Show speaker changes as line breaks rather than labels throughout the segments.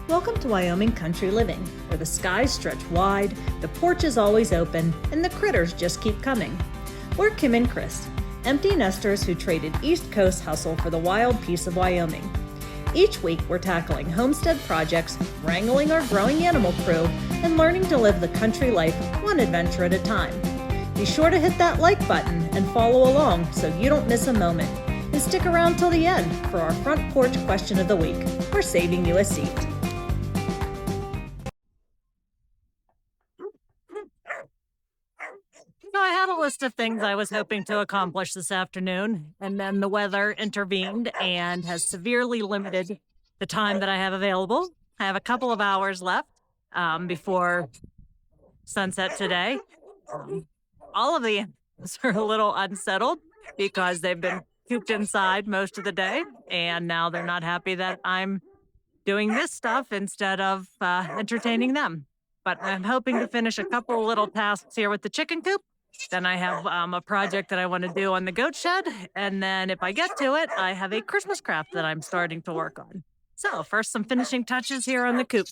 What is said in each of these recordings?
Welcome to Wyoming Country Living, where the skies stretch wide, the porch is always open, and the critters just keep coming. We're Kim and Chris, empty nesters who traded East Coast hustle for the wild peace of Wyoming. Each week, we're tackling homestead projects, wrangling our growing animal crew, and learning to live the country life one adventure at a time. Be sure to hit that like button and follow along so you don't miss a moment. And stick around till the end for our front porch question of the week. We're saving you a seat. So I had a list of things I was hoping to accomplish this afternoon, and then the weather intervened and has severely limited the time that I have available. I have a couple of hours left before sunset today. All of the animals are a little unsettled because they've been cooped inside most of the day, and now they're not happy that I'm doing this stuff instead of entertaining them. But I'm hoping to finish a couple little tasks here with the chicken coop. Then I have a project that I want to do on the goat shed. And then if I get to it, I have a Christmas craft that I'm starting to work on. So first, some finishing touches here on the coop.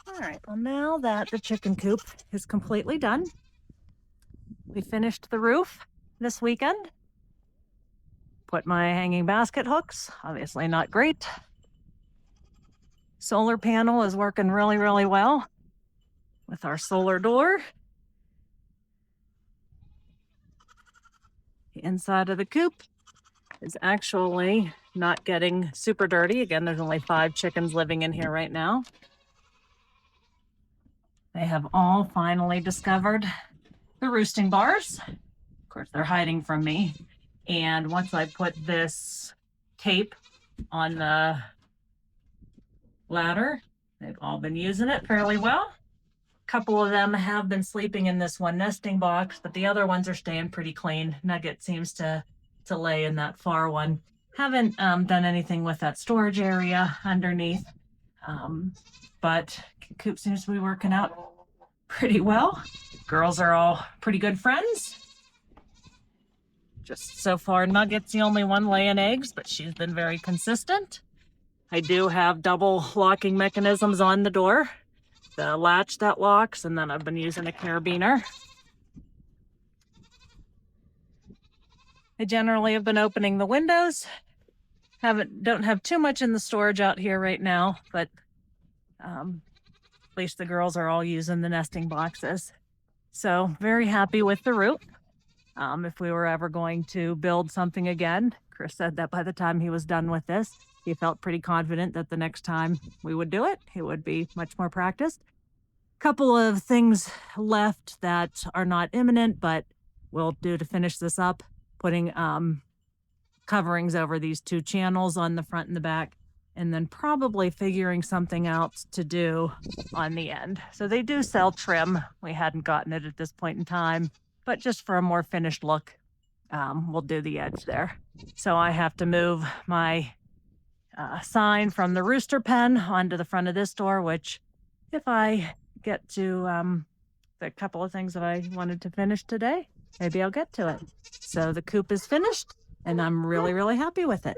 All right, well, now that the chicken coop is completely done, we finished the roof this weekend. Put my hanging basket hooks, obviously not great. Solar panel is working really, really well with our solar door. The inside of the coop is actually not getting super dirty. Again, there's only 5 chickens living in here right now. They have all finally discovered the roosting bars. Of course, they're hiding from me. And once I put this tape on the ladder, they've all been using it fairly well. A couple of them have been sleeping in this one nesting box, but the other ones are staying pretty clean. Nugget seems to lay in that far one. Haven't done anything with that storage area underneath, but coop seems to be working out pretty well. Girls are all pretty good friends. Just so far, Nugget's the only one laying eggs, but she's been very consistent. I do have double locking mechanisms on the door. The latch that locks, and then I've been using a carabiner. I generally have been opening the windows. Don't have too much in the storage out here right now, but at least the girls are all using the nesting boxes. So very happy with the roof. If we were ever going to build something again, Chris said that by the time he was done with this, he felt pretty confident that the next time we would do it, he would be much more practiced. Couple of things left that are not imminent, but we'll do to finish this up, putting coverings over these 2 channels on the front and the back, and then probably figuring something else to do on the end. So they do sell trim. We hadn't gotten it at this point in time, but just for a more finished look, we'll do the edge there. So I have to move my sign from the rooster pen onto the front of this door, which if I get to the couple of things that I wanted to finish today, maybe I'll get to it. So the coop is finished, and I'm really, really happy with it.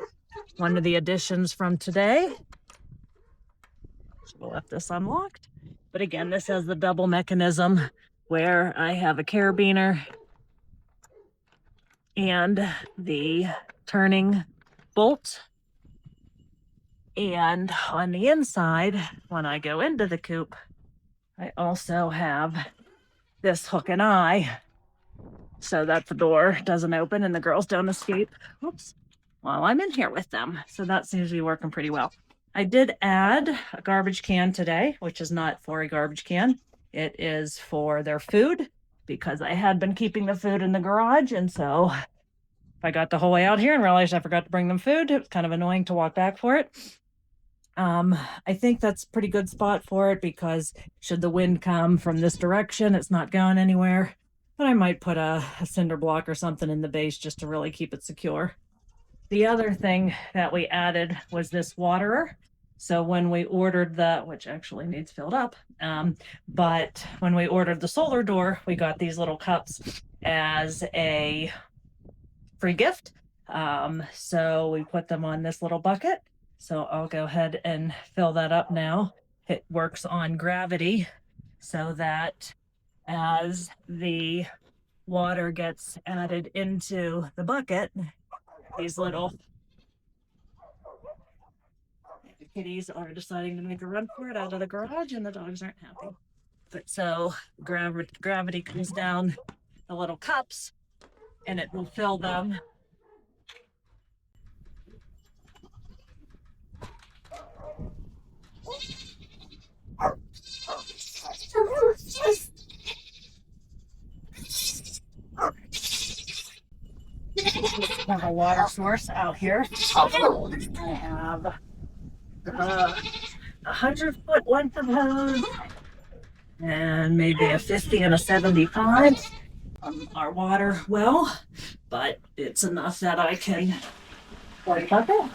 One of the additions from today, we'll left this unlocked. But again, this has the double mechanism where I have a carabiner and the turning bolt. And on the inside, when I go into the coop, I also have this hook and eye so that the door doesn't open and the girls don't escape. Oops. While I'm in here with them. So that seems to be working pretty well. I did add a garbage can today, which is not for a garbage can. It is for their food because I had been keeping the food in the garage. And so if I got the whole way out here and realized I forgot to bring them food, it was kind of annoying to walk back for it. I think that's a pretty good spot for it because should the wind come from this direction, it's not going anywhere. But I might put a cinder block or something in the base just to really keep it secure. The other thing that we added was this waterer. So when we ordered which actually needs filled up, but when we ordered the solar door, we got these little cups as a free gift. So we put them on this little bucket. So I'll go ahead and fill that up now. It works on gravity so that as the water gets added into the bucket, these little kitties are deciding to make a run for it out of the garage and the dogs aren't happy. But so gravity comes down the little cups and it will fill them. I have a water source out here. I have a 100-foot length of hose and maybe a 50 and a 75 on our water well, but it's enough that I can work up it.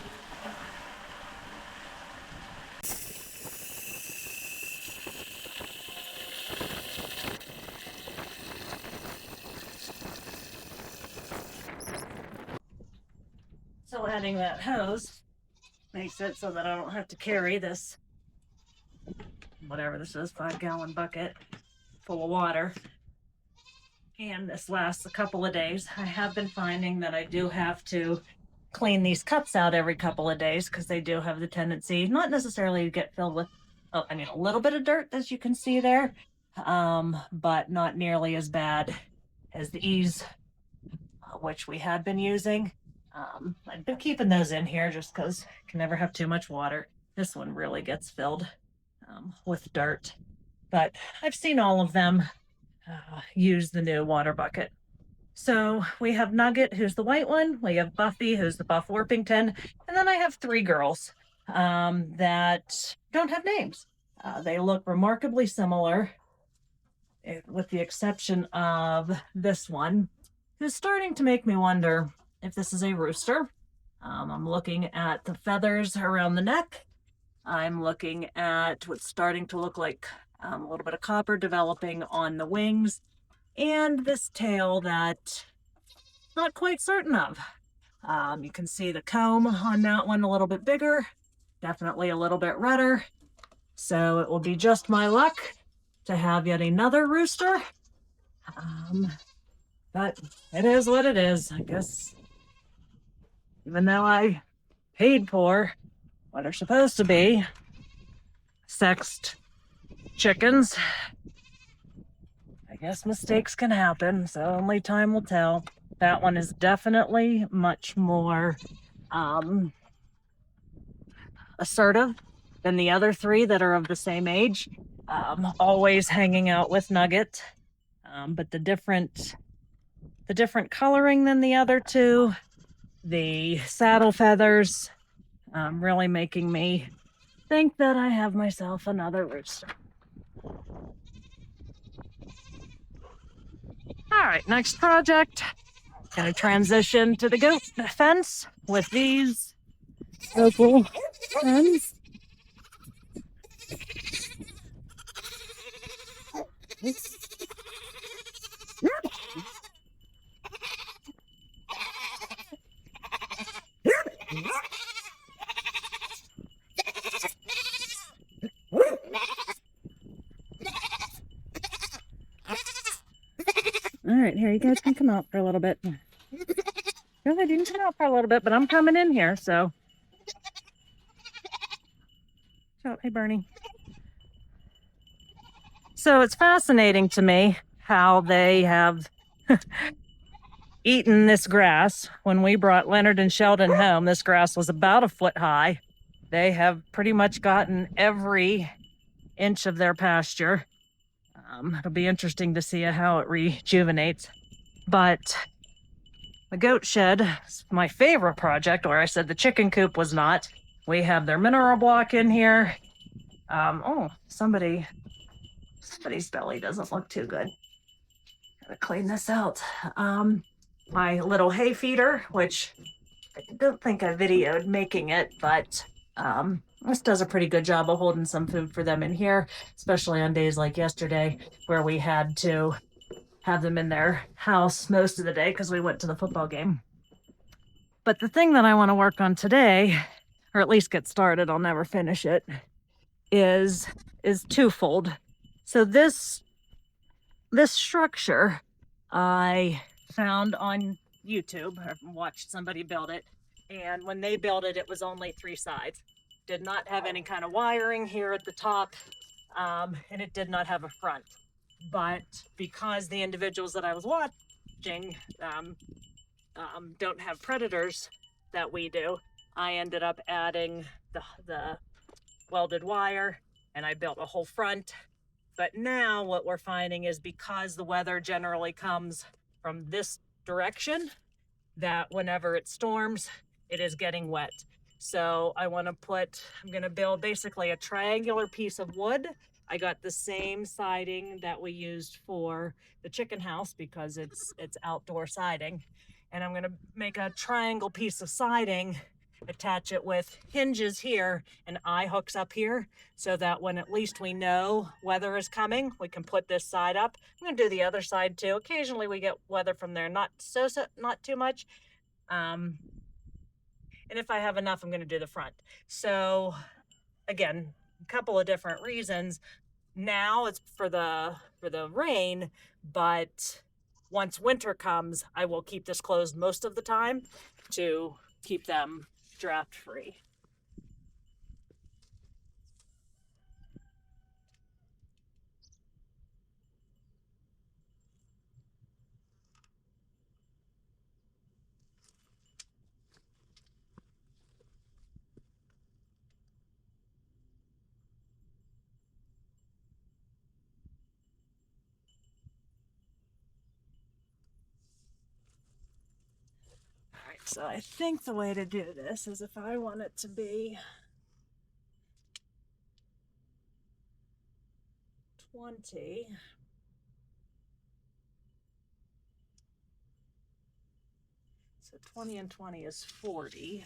So adding that hose makes it so that I don't have to carry this, whatever this is, 5-gallon bucket full of water. And this lasts a couple of days. I have been finding that I do have to clean these cups out every couple of days because they do have the tendency, not necessarily to get filled with, a little bit of dirt, as you can see there, but not nearly as bad as these, which we had been using. I've been keeping those in here just because you can never have too much water. This one really gets filled with dirt, but I've seen all of them use the new water bucket. So we have Nugget, who's the white one. We have Buffy, who's the Buff Orpington. And then I have 3 girls that don't have names. They look remarkably similar, with the exception of this one, who's starting to make me wonder if this is a rooster. I'm looking at the feathers around the neck. I'm looking at what's starting to look like a little bit of copper developing on the wings, and this tail that I'm not quite certain of. You can see the comb on that one a little bit bigger, definitely a little bit redder. So it will be just my luck to have yet another rooster. But it is what it is, I guess. Even though I paid for what are supposed to be sexed chickens, I guess mistakes can happen, so only time will tell. That one is definitely much more assertive than the other 3 that are of the same age. Always hanging out with Nugget, but the different coloring than the other 2, the saddle feathers, really making me think that I have myself another rooster. All right, next project. Gonna transition to the goat fence with these opal hens. All right, here, you guys can come out for a little bit. Go ahead, you can come out for a little bit, but I'm coming in here, so. Oh, hey, Bernie. So it's fascinating to me how they have eaten this grass. When we brought Leonard and Sheldon home, this grass was about a foot high. They have pretty much gotten every inch of their pasture. It'll be interesting to see how it rejuvenates. But the goat shed is my favorite project, where I said the chicken coop was not. We have their mineral block in here. Somebody's belly doesn't look too good. Gotta clean this out. My little hay feeder, which I don't think I videoed making it, but this does a pretty good job of holding some food for them in here, especially on days like yesterday where we had to have them in their house most of the day because we went to the football game. But the thing that I want to work on today, or at least get started, I'll never finish it, is twofold. So this structure I found on YouTube. I watched somebody build it, and when they built it, it was only 3 sides. Did not have any kind of wiring here at the top, and it did not have a front. But because the individuals that I was watching don't have predators that we do, I ended up adding the welded wire, and I built a whole front. But now what we're finding is, because the weather generally comes from this direction, that whenever it storms, it is getting wet. So I'm going to build basically a triangular piece of wood. I got the same siding that we used for the chicken house because it's outdoor siding. And I'm going to make a triangle piece of siding, attach it with hinges here and eye hooks up here, so that when at least we know weather is coming, we can put this side up. I'm going to do the other side too. Occasionally we get weather from there, not too much. And if I have enough, I'm going to do the front. So again, a couple of different reasons. Now it's for the rain, but once winter comes, I will keep this closed most of the time to keep them draft free. So I think the way to do this is, if I want it to be 20, so 20 and 20 is 40.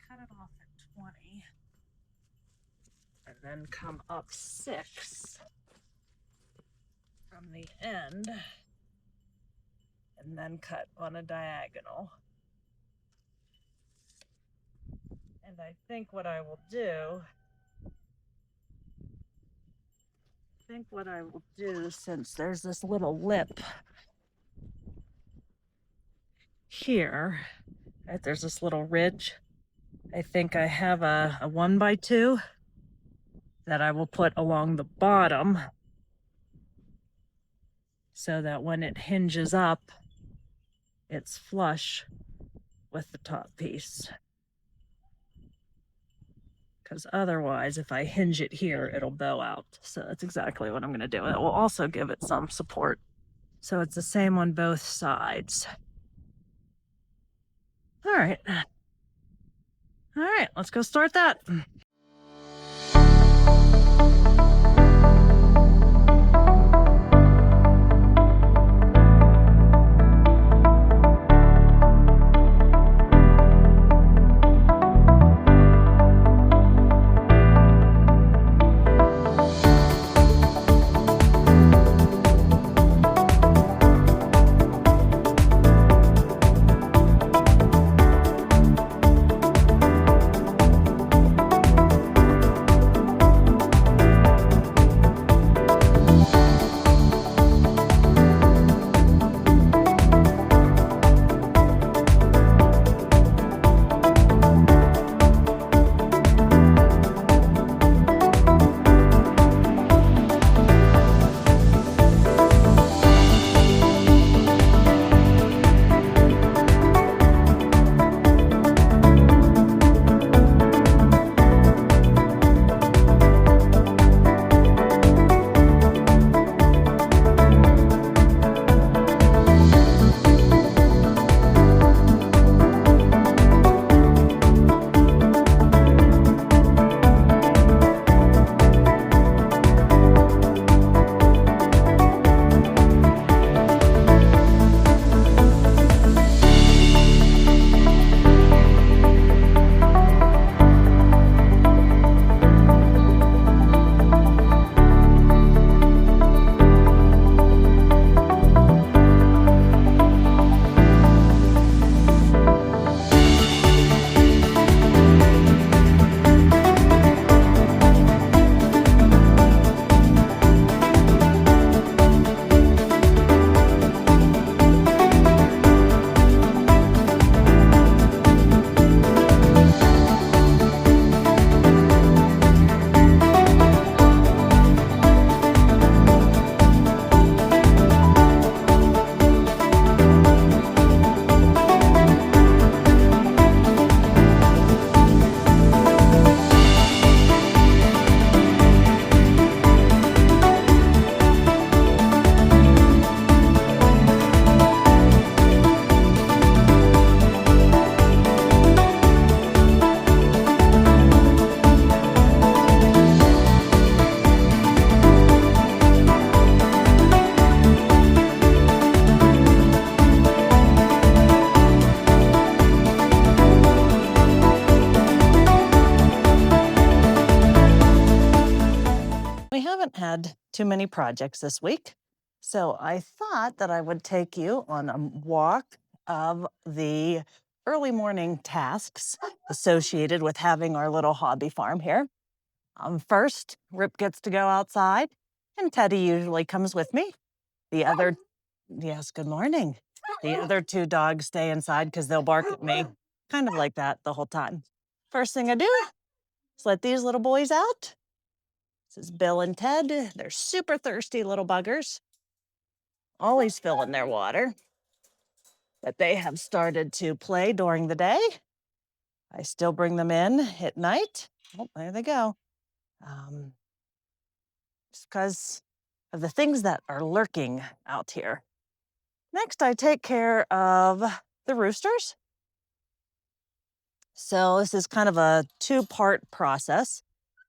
Cut it off at 20 and then come up 6 from the end, and then cut on a diagonal. And I think what I will do, since there's this little lip here, right, there's this little ridge, I think I have a 1x2 that I will put along the bottom, so that when it hinges up, it's flush with the top piece. Because otherwise, if I hinge it here, it'll bow out. So that's exactly what I'm going to do. It will also give it some support. So it's the same on both sides. All right. All right, let's go start that. had too many projects this week. So I thought that I would take you on a walk of the early morning tasks associated with having our little hobby farm here. First, Rip gets to go outside, and Teddy usually comes with me. The other, yes, good morning. The other two dogs stay inside because they'll bark at me, kind of like that the whole time. First thing I do is let these little boys out. This is Bill and Ted. They're super thirsty little buggers, always filling their water. But they have started to play during the day. I still bring them in at night. Oh, there they go. Just because of the things that are lurking out here. Next, I take care of the roosters. So this is kind of a two-part process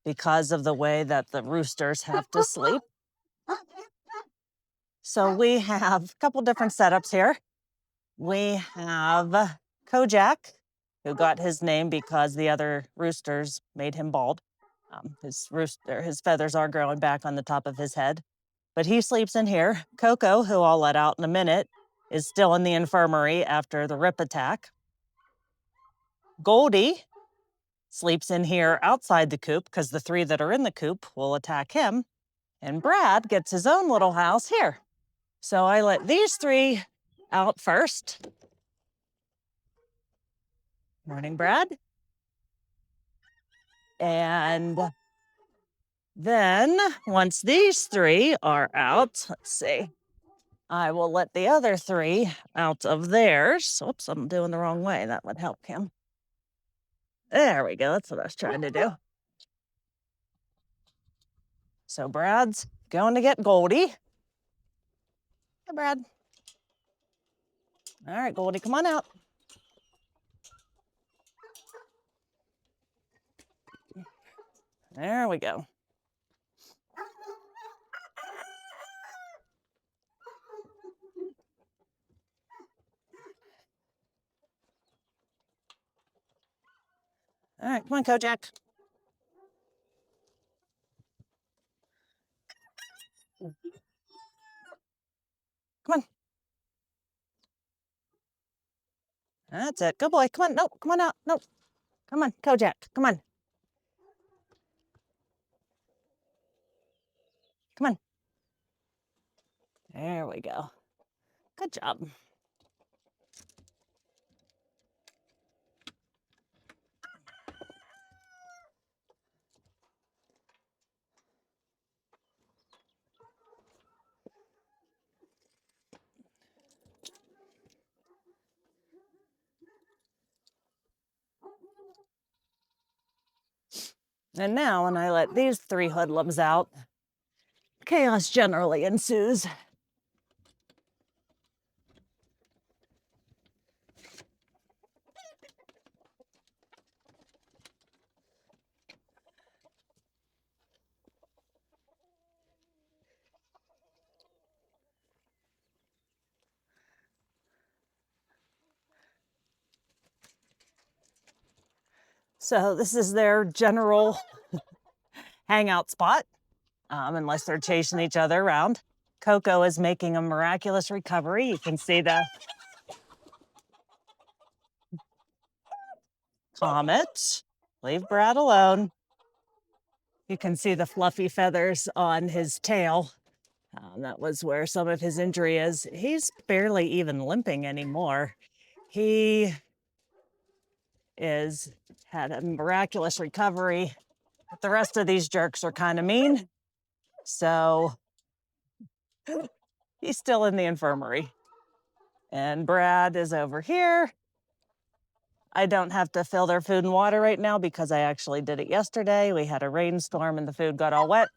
because of the way that the roosters have to sleep. So we have a couple different setups here. We have Kojak, who got his name because the other roosters made him bald. His feathers are growing back on the top of his head. But he sleeps in here. Coco, who I'll let out in a minute, is still in the infirmary after the rip attack. Goldie sleeps in here outside the coop because the three that are in the coop will attack him. And Brad gets his own little house here. So I let these three out first. Morning, Brad. And then once these three are out, let's see, I will let the other three out of theirs. Oops, I'm doing the wrong way. That would help him. There we go. That's what I was trying to do. So Brad's going to get Goldie. Hey, Brad. All right, Goldie, come on out. There we go. All right, come on, Kojak. Come on. That's it. Good boy. Come on. No, come on out. No. Come on, Kojak. Come on. Come on. There we go. Good job. And now when I let these three hoodlums out, chaos generally ensues. So this is their general hangout spot, unless they're chasing each other around. Coco is making a miraculous recovery. You can see the Comet. Leave Brad alone. You can see the fluffy feathers on his tail. That was where some of his injury is. He's barely even limping anymore. He had a miraculous recovery. But the rest of these jerks are kind of mean. So he's still in the infirmary. And Brad is over here. I don't have to fill their food and water right now because I actually did it yesterday. We had a rainstorm and the food got all wet.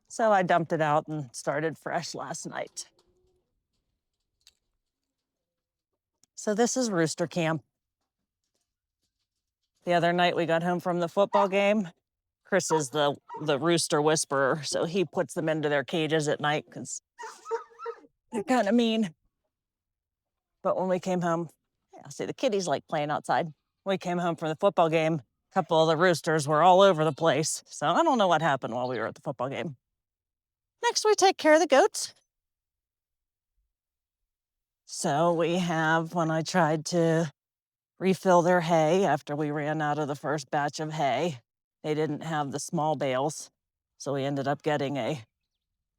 So I dumped it out and started fresh last night. So this is rooster camp. The other night we got home from the football game. Chris is the rooster whisperer, so he puts them into their cages at night because they're kind of mean. But when we came home, yeah, see the kitties like playing outside. We came home from the football game. A couple of the roosters were all over the place. So I don't know what happened while we were at the football game. Next, we take care of the goats. So we have, when I tried to refill their hay after we ran out of the first batch of hay, they didn't have the small bales. So we ended up getting a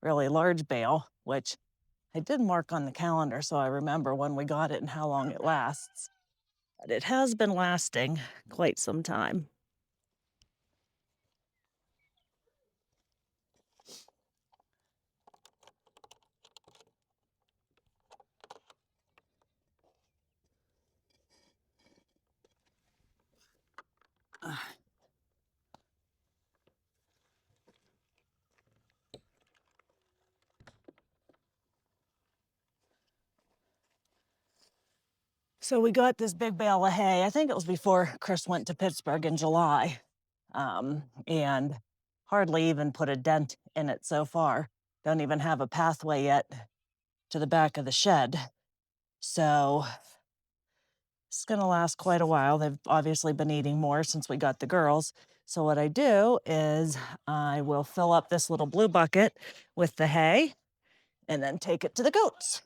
really large bale, which I did mark on the calendar so I remember when we got it and how long it lasts. But it has been lasting quite some time. So we got this big bale of hay. I think it was before Chris went to Pittsburgh in July, and hardly even put a dent in it so far. Don't even have a pathway yet to the back of the shed. So it's gonna last quite a while. They've obviously been eating more since we got the girls. So what I do is I will fill up this little blue bucket with the hay and then take it to the goats.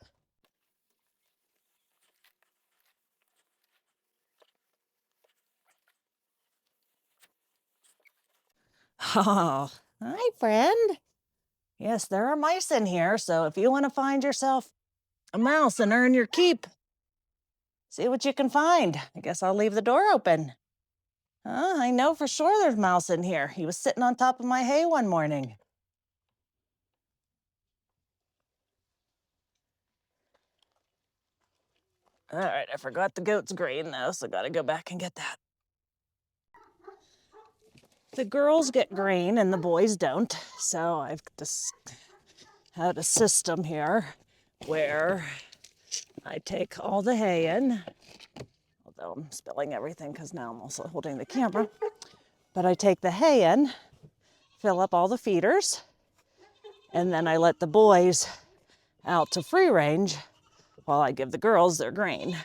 Oh, hi, friend. Yes, there are mice in here, so if you want to find yourself a mouse and earn your keep, see what you can find. I guess I'll leave the door open. I know for sure there's mouse in here. He was sitting on top of my hay one morning. All right, I forgot the goat's grain though, so gotta go back and get that. The girls get grain and the boys don't, so I've just had a system here where I take all the hay in, although I'm spilling everything because now I'm also holding the camera. But I take the hay in, fill up all the feeders, and then I let the boys out to free range while I give the girls their grain.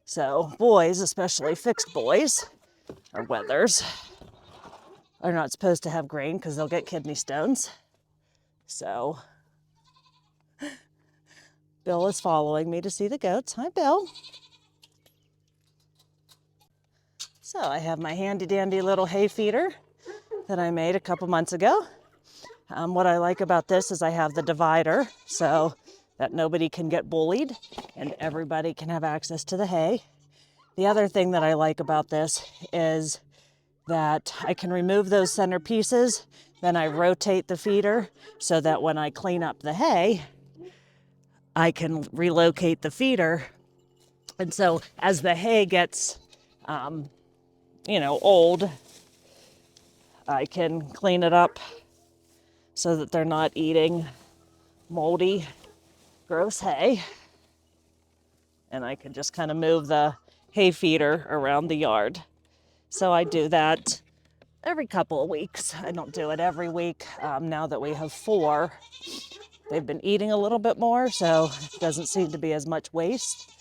So boys, especially fixed boys or wethers, are not supposed to have grain because they'll get kidney stones. So Bill is following me to see the goats. Hi, Bill. So I have my handy dandy little hay feeder that I made a couple months ago. What I like about this is I have the divider so that nobody can get bullied and everybody can have access to the hay. The other thing that I like about this is that I can remove those center pieces, then I rotate the feeder so that when I clean up the hay, I can relocate the feeder. And so as the hay gets, old, I can clean it up so that they're not eating moldy, gross hay. And I can just kind of move the hay feeder around the yard. So I do that every couple of weeks. I don't do it every week. Now that we have 4, they've been eating a little bit more, so it doesn't seem to be as much waste.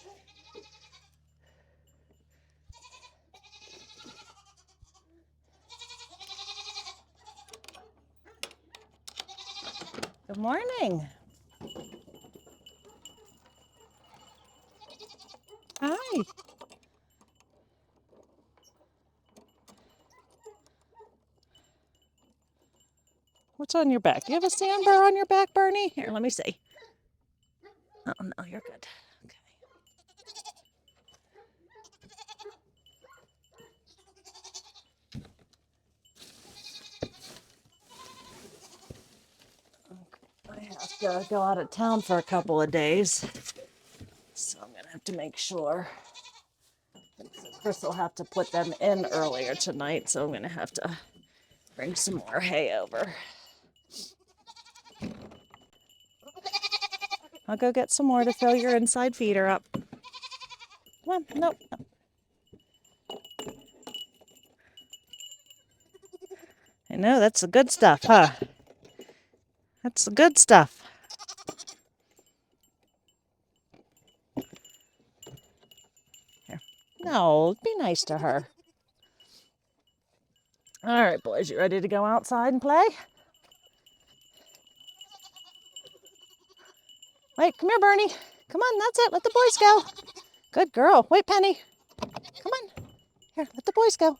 Good morning. Hi. What's on your back? Do you have a sandbar on your back, Bernie? Here, let me see. Oh, no, you're good. Okay. I have to go out of town for a couple of days, so I'm gonna have to make sure. Chris will have to put them in earlier tonight, so I'm gonna have to bring some more hay over. I'll go get some more to fill your inside feeder up. Come on, nope. I know, that's the good stuff, huh? That's the good stuff. Here. No, be nice to her. All right, boys, you ready to go outside and play? Wait, come here, Bernie. Come on, that's it. Let the boys go. Good girl. Wait, Penny. Come on. Here, let the boys go.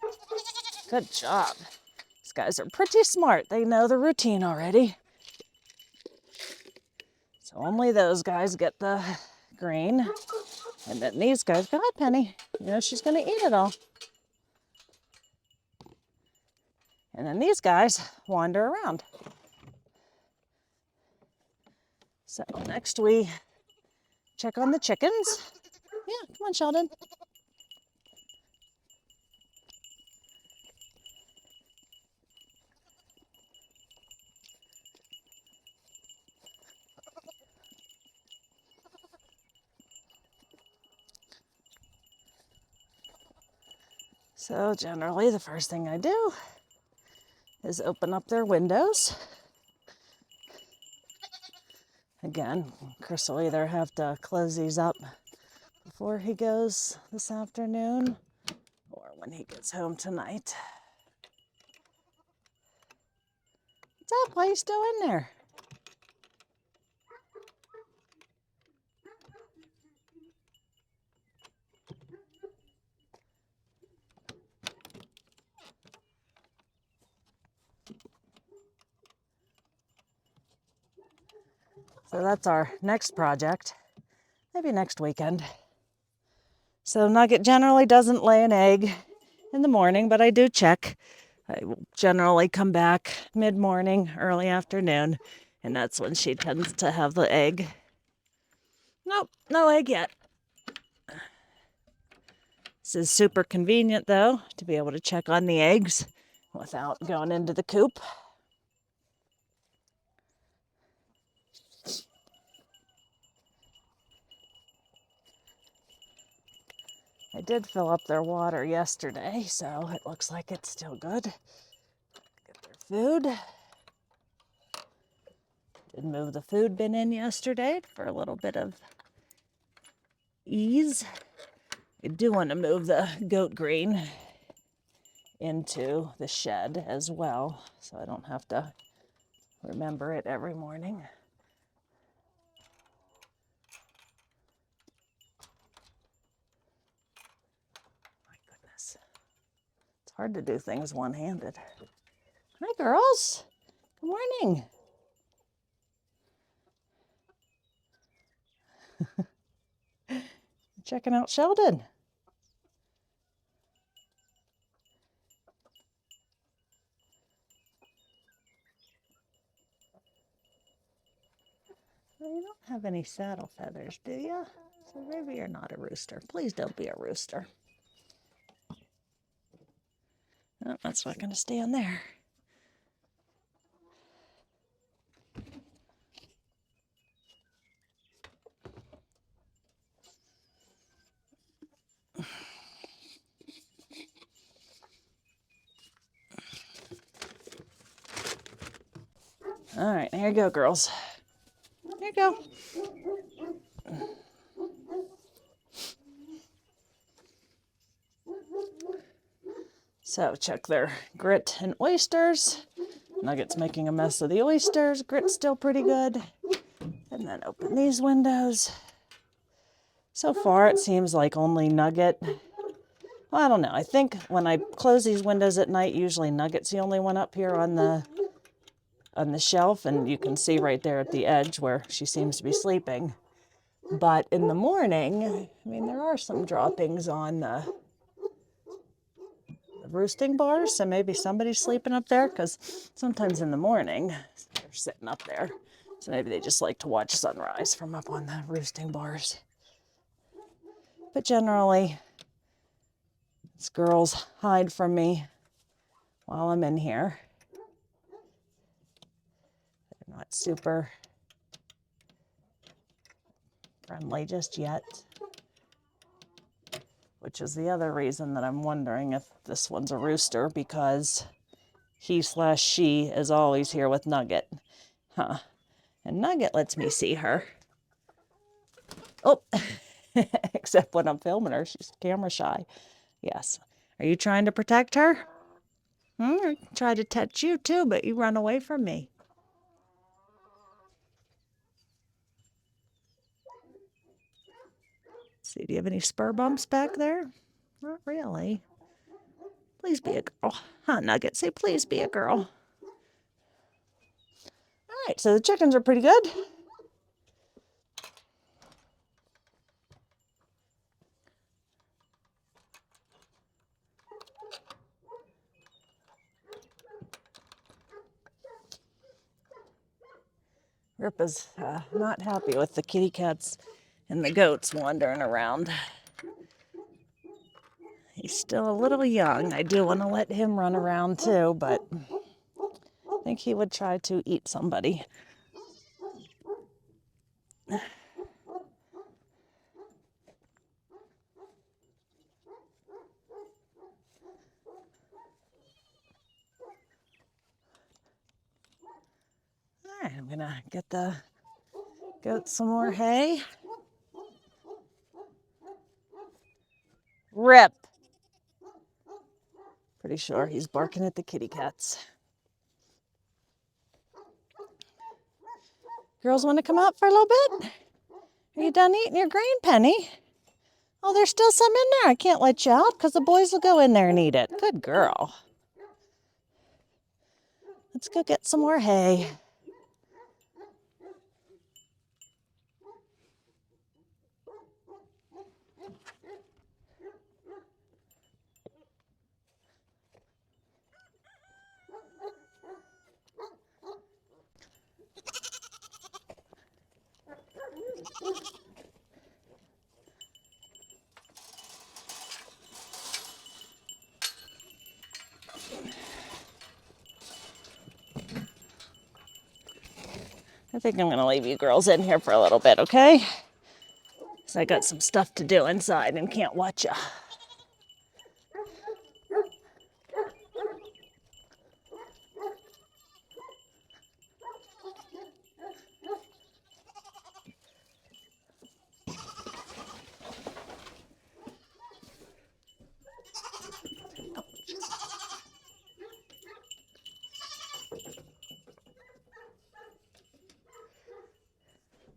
Good job. These guys are pretty smart. They know the routine already. So only those guys get the grain. And then these guys, go ahead, Penny. You know she's going to eat it all. And then these guys wander around. So next we check on the chickens. Yeah, come on, Sheldon. So generally the first thing I do is open up their windows. Again, Chris will either have to close these up before he goes this afternoon or when he gets home tonight. What's up? Why are you still in there? So that's our next project, maybe next weekend. So Nugget generally doesn't lay an egg in the morning, but I do check. I will generally come back mid-morning, early afternoon, and that's when she tends to have the egg. Nope, no egg yet. This is super convenient, though, to be able to check on the eggs without going into the coop. I did fill up their water yesterday, so it looks like it's still good. Get their food. Did move the food bin in yesterday for a little bit of ease. I do want to move the goat green into the shed as well, so I don't have to remember it every morning. My goodness. It's hard to do things one-handed. Hi, girls. Good morning. Checking out Sheldon. Well, you don't have any saddle feathers, do you? So maybe you're not a rooster. Please don't be a rooster. Oh, that's not going to stay on there. All right, here you go, girls. Here you go. So check their grit and oysters. Nugget's making a mess of the oysters. Grit's still pretty good. And then open these windows. So far, it seems like only Nugget. Well, I don't know. I think when I close these windows at night, usually Nugget's the only one up here on the shelf, and you can see right there at the edge where she seems to be sleeping. But in the morning, I mean, there are some droppings on the roosting bars, so maybe somebody's sleeping up there, because sometimes in the morning they're sitting up there, so maybe they just like to watch sunrise from up on the roosting bars. But generally, these girls hide from me while I'm in here. They're not super friendly just yet, which is the other reason that I'm wondering if this one's a rooster, because he/she is always here with Nugget. Huh. And Nugget lets me see her. Oh, except when I'm filming her, she's camera shy. Yes. Are you trying to protect her? I try to touch you too, but you run away from me. See, do you have any spur bumps back there? Not really. Please be a girl. Huh, Nugget? Say please be a girl. All right, so the chickens are pretty good. Rip is not happy with the kitty cats and the goats wandering around. He's still a little young. I do want to let him run around too, but I think he would try to eat somebody. All right, I'm gonna get the goats some more hay. Rip. Pretty sure he's barking at the kitty cats. Girls want to come out for a little bit? Are you done eating your grain, Penny? Oh, there's still some in there. I can't let you out because the boys will go in there and eat it. Good girl. Let's go get some more hay. I think I'm going to leave you girls in here for a little bit, okay? Because I got some stuff to do inside and can't watch you.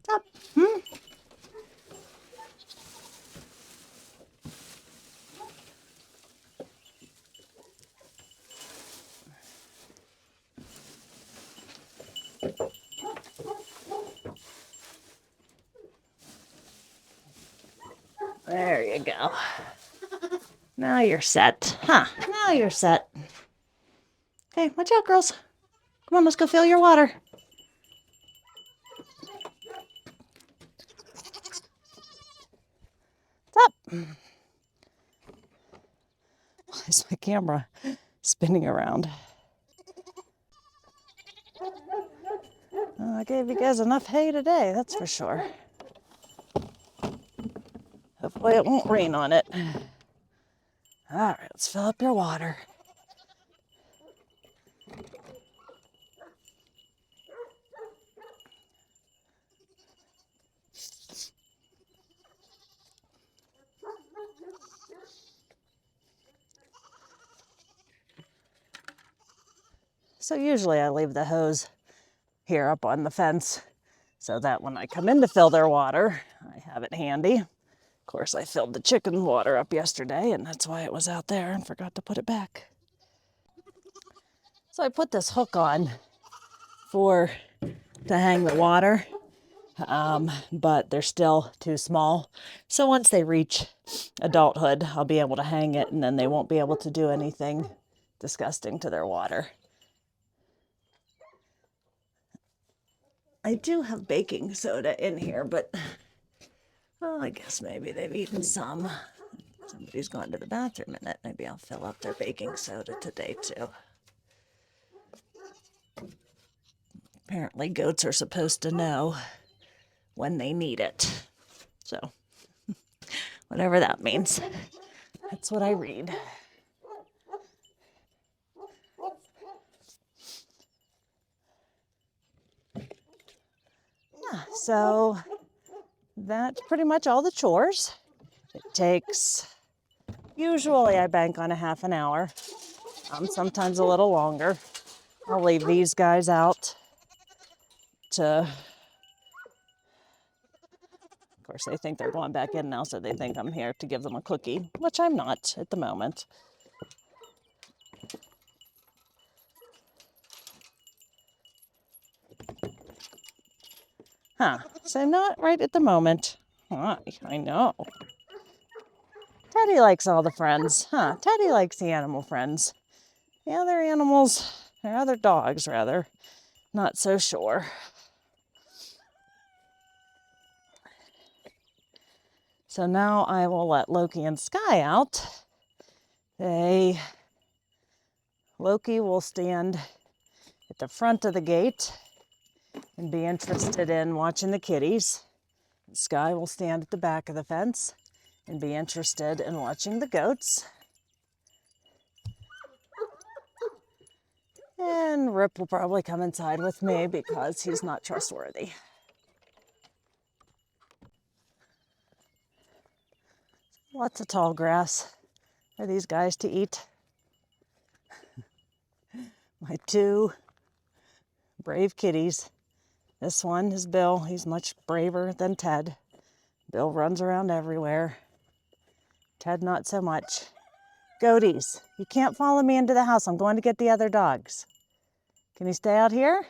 Up. There you go. Now you're set. Huh, now you're set. Okay, watch out, girls. Come on, let's go fill your water. Up. Why is my camera spinning around? Well, I gave you guys enough hay today, that's for sure. Hopefully it won't rain on it. All right, let's fill up your water. So usually I leave the hose here up on the fence so that when I come in to fill their water, I have it handy. Of course, I filled the chicken water up yesterday, and that's why it was out there and forgot to put it back. So I put this hook on to hang the water, but they're still too small. So once they reach adulthood, I'll be able to hang it, and then they won't be able to do anything disgusting to their water. I do have baking soda in here, but well, I guess maybe they've eaten some. Somebody's gone to the bathroom in it. Maybe I'll fill up their baking soda today too. Apparently goats are supposed to know when they need it. So whatever that means. That's what I read. Yeah, so that's pretty much all the chores. It takes, usually I bank on a half an hour, sometimes a little longer. I'll leave these guys out to course, they think they're going back in now, so they think I'm here to give them a cookie, which I'm not at the moment. Huh, so not right at the moment. Huh, I know. Teddy likes all the friends. Huh, Teddy likes the animal friends. The other animals, or other dogs rather, not so sure. So now I will let Loki and Sky out. Loki will stand at the front of the gate and be interested in watching the kitties. Sky will stand at the back of the fence and be interested in watching the goats. And Rip will probably come inside with me because he's not trustworthy. Lots of tall grass for these guys to eat. My two brave kitties. This one is Bill. He's much braver than Ted. Bill runs around everywhere. Ted, not so much. Goaties, you can't follow me into the house. I'm going to get the other dogs. Can you stay out here?